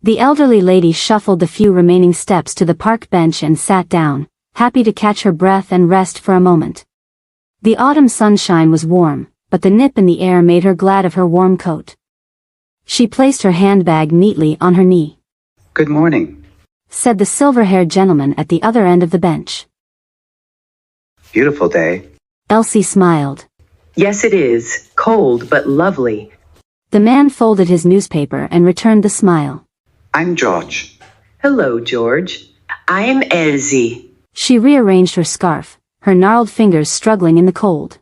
The elderly lady shuffled the few remaining steps to the park bench and sat down, happy to catch her breath and rest for a moment. The autumn sunshine was warm, but the nip in the air made her glad of her warm coat. She placed her handbag neatly on her knee. "Good morning," said the silver-haired gentleman at the other end of the bench. "Beautiful day." Elsie smiled. Yes, it is. Cold, but lovely. The man folded his newspaper and returned the smile. "I'm George." Hello, George. I'm Elsie. She rearranged her scarf, her gnarled fingers struggling in the cold.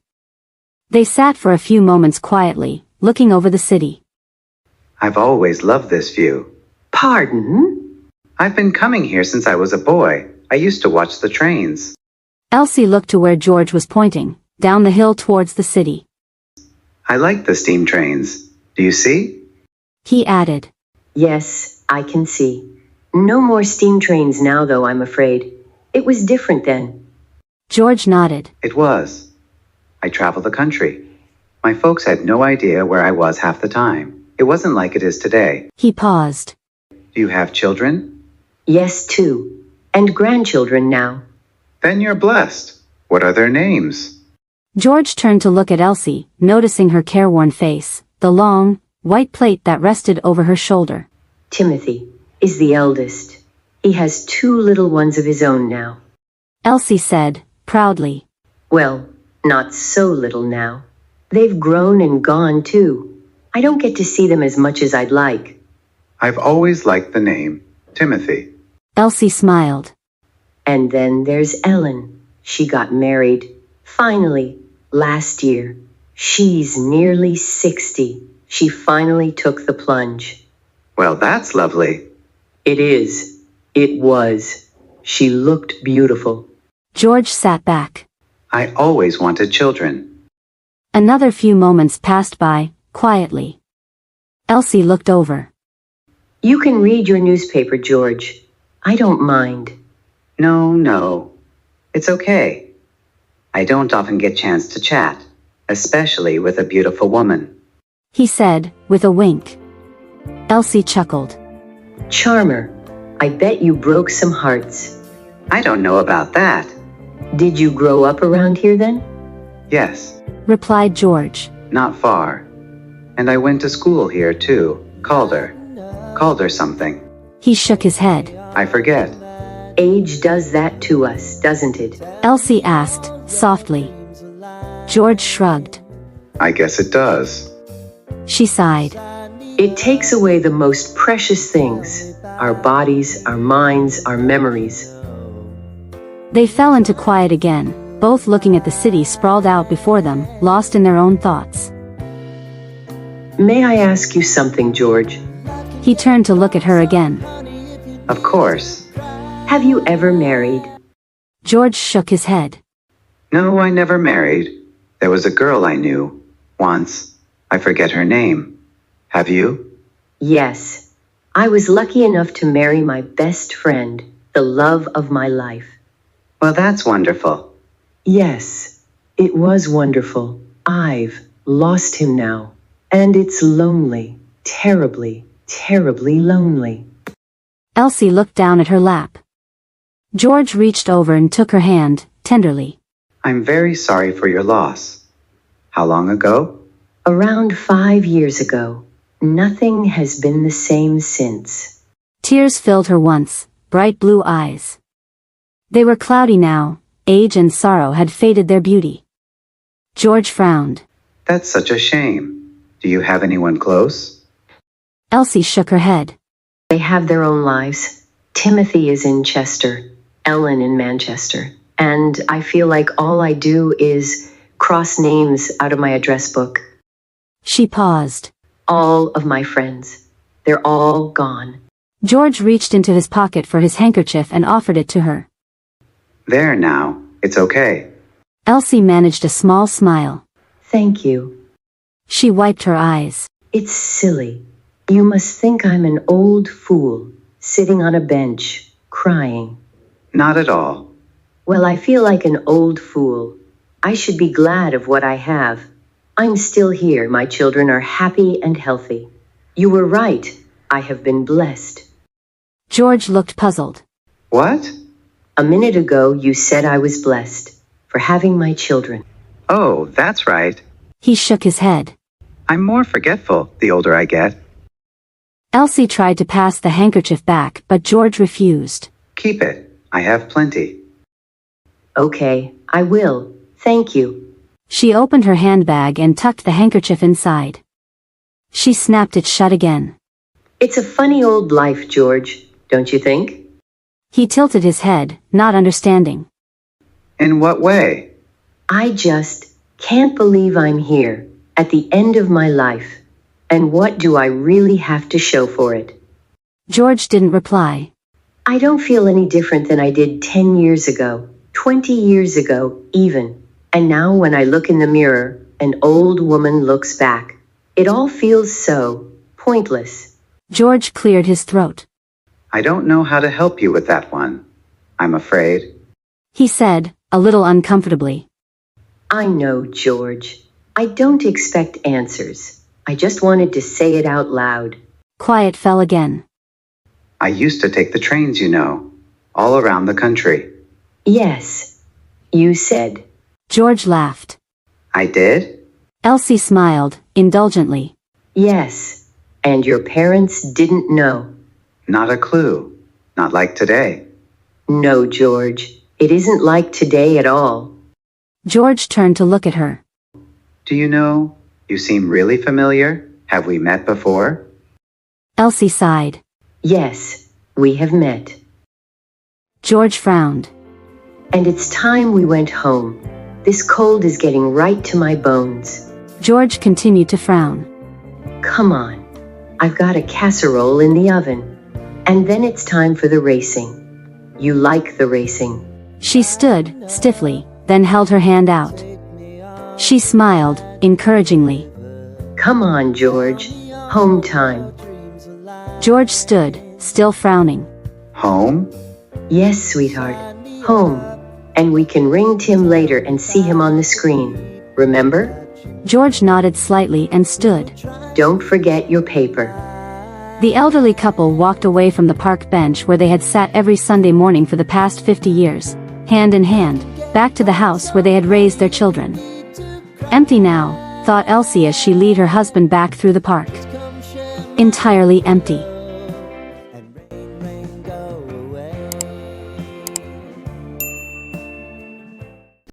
They sat for a few moments quietly, looking over the city. "I've always loved this view. Pardon? I've been coming here since I was a boy. I used to watch the trains." Elsie looked to where George was pointing, down the hill towards the city. "I like the steam trains. Do you see?" He added. Yes, I can see. No more steam trains now, though, I'm afraid. It was different then. George nodded. "It was. I traveled the country. My folks had no idea where I was half the time. It wasn't like it is today." He paused. "Do you have children?" Yes, too. And grandchildren now. "Then you're blessed. What are their names?" George turned to look at Elsie, noticing her careworn face, the long, white plate that rested over her shoulder. Timothy is the eldest. He has 2 little ones of his own now. Elsie said, proudly. Well, not so little now. They've grown and gone, too. I don't get to see them as much as I'd like. "I've always liked the name, Timothy." Elsie smiled. And then there's Ellen. She got married. Finally, last year. She's nearly 60. She finally took the plunge. "Well, that's lovely." It is. It was. She looked beautiful. George sat back. "I always wanted children." Another few moments passed by, quietly. Elsie looked over. You can read your newspaper, George. I don't mind. No. It's okay. I don't often get chance to chat, especially with a beautiful woman. He said, with a wink. Elsie chuckled. Charmer, I bet you broke some hearts. "I don't know about that." Did you grow up around here then? "Yes, Replied George. not far. And I went to school here too. Calder something. He shook his head. I forget." Age does that to us, doesn't it? Elsie asked, softly. George shrugged. "I guess it does." She sighed. It takes away the most precious things. Our bodies, our minds, our memories. They fell into quiet again, both looking at the city sprawled out before them, lost in their own thoughts. May I ask you something, George? He turned to look at her again. "Of course." Have you ever married? George shook his head. "No, I never married. There was a girl I knew. Once. I forget her name. Have you?" Yes. I was lucky enough to marry my best friend, the love of my life. "Well, that's wonderful." Yes, it was wonderful. I've lost him now. And it's lonely. Terribly, terribly lonely. Elsie looked down at her lap. George reached over and took her hand, tenderly. "I'm very sorry for your loss. How long ago?" Around 5 years ago. Nothing has been the same since. Tears filled her once bright blue eyes. They were cloudy now, age and sorrow had faded their beauty. George frowned. "That's such a shame. Do you have anyone close?" Elsie shook her head. They have their own lives. Timothy is in Chester, Ellen in Manchester, and I feel like all I do is cross names out of my address book. She paused. All of my friends. They're all gone. George reached into his pocket for his handkerchief and offered it to her. "There now. It's okay." Elsie managed a small smile. Thank you. She wiped her eyes. It's silly. You must think I'm an old fool, sitting on a bench, crying. "Not at all." Well, I feel like an old fool. I should be glad of what I have. I'm still here. My children are happy and healthy. You were right. I have been blessed. George looked puzzled. What? A minute ago you said I was blessed for having my children. Oh, that's right. He shook his head. I'm more forgetful the older I get. Elsie tried to pass the handkerchief back, but George refused. Keep it. I have plenty. Okay, I will. Thank you. She opened her handbag and tucked the handkerchief inside. She snapped it shut again. It's a funny old life, George, don't you think? He tilted his head, not understanding. In what way? I just can't believe I'm here, at the end of my life. And what do I really have to show for it? George didn't reply. I don't feel any different than I did 10 years ago, 20 years ago, even. And now when I look in the mirror, an old woman looks back. It all feels so pointless. George cleared his throat. I don't know how to help you with that one. I'm afraid. He said, a little uncomfortably. I know, George. I don't expect answers. I just wanted to say it out loud. Quiet fell again. I used to take the trains, you know, all around the country. Yes, you said. George laughed. I did? Elsie smiled, indulgently. Yes, and your parents didn't know. Not a clue. Not like today. No, George, it isn't like today at all. George turned to look at her. Do you know, you seem really familiar. Have we met before? Elsie sighed. Yes, we have met. George frowned. And it's time we went home. This cold is getting right to my bones. George continued to frown. Come on. I've got a casserole in the oven. And then it's time for the racing. You like the racing. She stood, stiffly, then held her hand out. She smiled, encouragingly. Come on, George. Home time. George stood, still frowning. Home? Yes, sweetheart. Home. And we can ring Tim later and see him on the screen. Remember? George nodded slightly and stood. Don't forget your paper. The elderly couple walked away from the park bench where they had sat every Sunday morning for the past 50 years, hand in hand, back to the house where they had raised their children. Empty now, thought Elsie as she led her husband back through the park. Entirely empty.